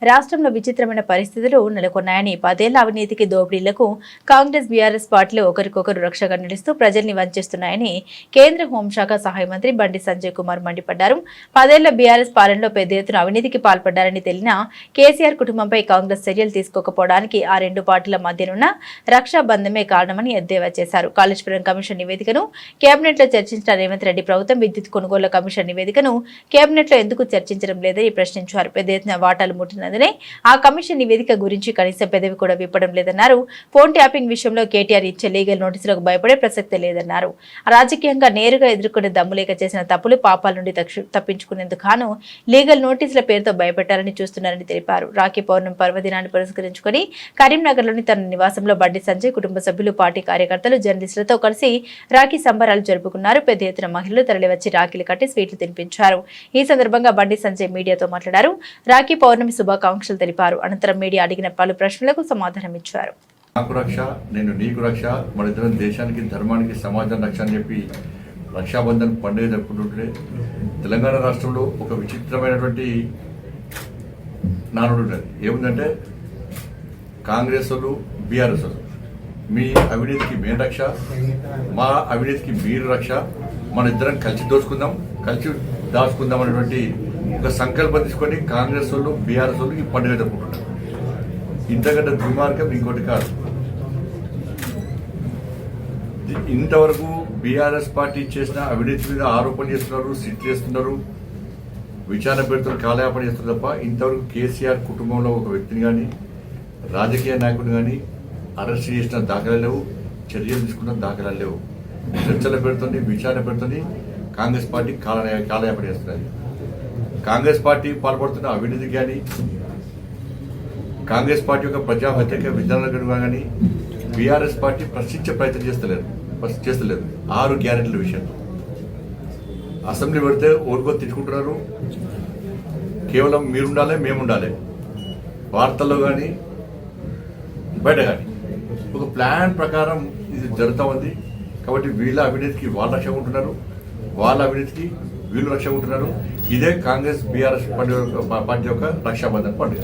రాష్ట్రంలో విచిత్రమైన పరిస్థితులు నెలకొన్నాయని, 10 ఏళ్ల అవినీతికి, దోపిడీలకు కాంగ్రెస్, బీఆర్ఎస్ పార్టీలు ఒకరికొకరు రక్షగా నిలుస్తూ ప్రజల్ని వంచిస్తున్నాయని కేంద్ర హోంశాఖ సహాయ మంత్రి బండి సంజయ్ కుమార్ మండిపడ్డారు. 10 ఏళ్ల బీఆర్ఎస్ పాలనలో పెద్ద ఎత్తున అవినీతికి పాల్పడ్డారని తెలిసిన కేసీఆర్ కుటుంబంపై కాంగ్రెస్ చర్యలు తీసుకోకపోవడానికి ఆ రెండు పార్టీల మధ్యనున్న రక్షాబంధమే కారణమని ఎద్దేవా చేశారు. కాళేశ్వరం కమిషన్ నివేదికను కేబినెట్ లో చర్చించిన రేవంత్ రెడ్డి ప్రభుత్వం విద్యుత్ కొనుగోళ్ల కమిషన్ నివేదికను కేబినెట్ లో ఎందుకు చర్చించడం లేదని ప్రశ్నించారు. పెద్ద ఎత్తున వాటాలు ముట్టినందునే ఆ కమిషన్ నివేదిక గురించి కనీసం పెదవి కూడా విప్పడం లేదన్నారు. ఫోన్ ట్యాపింగ్ విషయంలో కేటీఆర్ ఇచ్చే లీగల్ నోటీసులకు భయపడే ప్రసక్తే లేదన్నారు. రాజకీయంగా నేరుగా ఎదుర్కొనే దమ్ములేక చేసిన తప్పులు, పాపాల నుండి తప్పించుకునేందుకు గాను లీగల్ నోటీసుల పేరుతో భయపెట్టాలని చూస్తున్నారని తెలిపారు. రాఖీ పౌర్ణమి పర్వదినాన్ని పురస్కరించుకుని కరీంనగర్లోని తన నివాసంలో బండి సంజయ్ కుటుంబ సభ్యులు, పార్టీ కార్యకర్తలు, జర్నలిస్టులతో కలిసి రాఖీ సంబరాలు జరుపుకున్నారు. పెద్ద ఎత్తున మహిళలు తరలివచ్చి రాఖీలు కట్టి స్వీట్లు తినిపించారు. ఈ సందర్భంగా బండి సంజయ్ మీడియాతో మాట్లాడారు. రాఖీ పౌర్ణమి శుభాకాంక్షలు తెలిపారు. అనంతరం మీడియా అడిగిన పలు ప్రశ్నలకు సమాధానమిచ్చారు. నాకు రక్ష, నేను నీకు రక్ష, మన ఇద్దరం దేశానికి, ధర్మానికి, సమాజం రక్ష అని చెప్పి రక్షాబంధన్ పండుగ జరుపుకుంటుంటే తెలంగాణ రాష్ట్రంలో ఒక విచిత్రమైనటువంటి నానుడు ఉన్నది. ఏముందంటే కాంగ్రెస్ వాళ్ళు, బీఆర్ఎస్ వాళ్ళు మీ అవినీతికి మేము రక్ష, మా అవినీతికి మీరు రక్ష, మన ఇద్దరం కలిసి దోచుకుందాం, కలిసి దాచుకుందాం అనేటువంటి ఒక సంకల్పం తీసుకొని కాంగ్రెస్ వాళ్ళు, బీఆర్ఎస్ వాళ్ళు ఈ పండుగ జరుపుకుంటున్నారు. ఇంతకంటే దుర్మార్గం ఇంకోటి కాదు. ఇంతవరకు బీఆర్ఎస్ పార్టీ చేసిన అవినీతి మీద ఆరోపణ చేస్తున్నారు, సిట్ చేస్తున్నారు, విచారణ పెడుతున్నారు, కాలయాపన చేస్తున్నారు తప్ప ఇంతవరకు కేసీఆర్ కుటుంబంలో ఒక వ్యక్తిని కానీ, రాజకీయ నాయకుడిని కానీ అరెస్ట్ చేసిన దాఖలాలు లేవు, చర్యలు తీసుకున్న దాఖలాలు లేవు. చర్చలు పెడుతుంది, విచారణ పెడుతుంది, కాంగ్రెస్ పార్టీ కాలయాపన చేస్తున్నది. కాంగ్రెస్ పార్టీ పాల్పడుతున్న అవినీతి కానీ, కాంగ్రెస్ పార్టీ యొక్క ప్రజా వ్యతిరేక విధానాలు కానీ బీఆర్ఎస్ పార్టీ ప్రశ్నించే ప్రయత్నం చేస్తలేదు. 6 గ్యారెంటీల విషయంలో అసెంబ్లీ పెడితే ఓటుకో తిట్టుకుంటున్నారు. కేవలం మీరుండాలి, మేముండాలి, వార్తల్లో కానీ బయట కానీ ఒక ప్లాన్ ప్రకారం ఇది జరుగుతూ ఉంది. కాబట్టి వీళ్ళ అవినీతికి వాళ్ళు రక్షగా ఉంటున్నారు, వాళ్ళ అవినీతికి వీళ్ళు రక్షగా ఉంటున్నారు. ఇదే కాంగ్రెస్, బీఆర్ఎస్ పార్టీ యొక్క రక్షాబంధన్ పండుగ.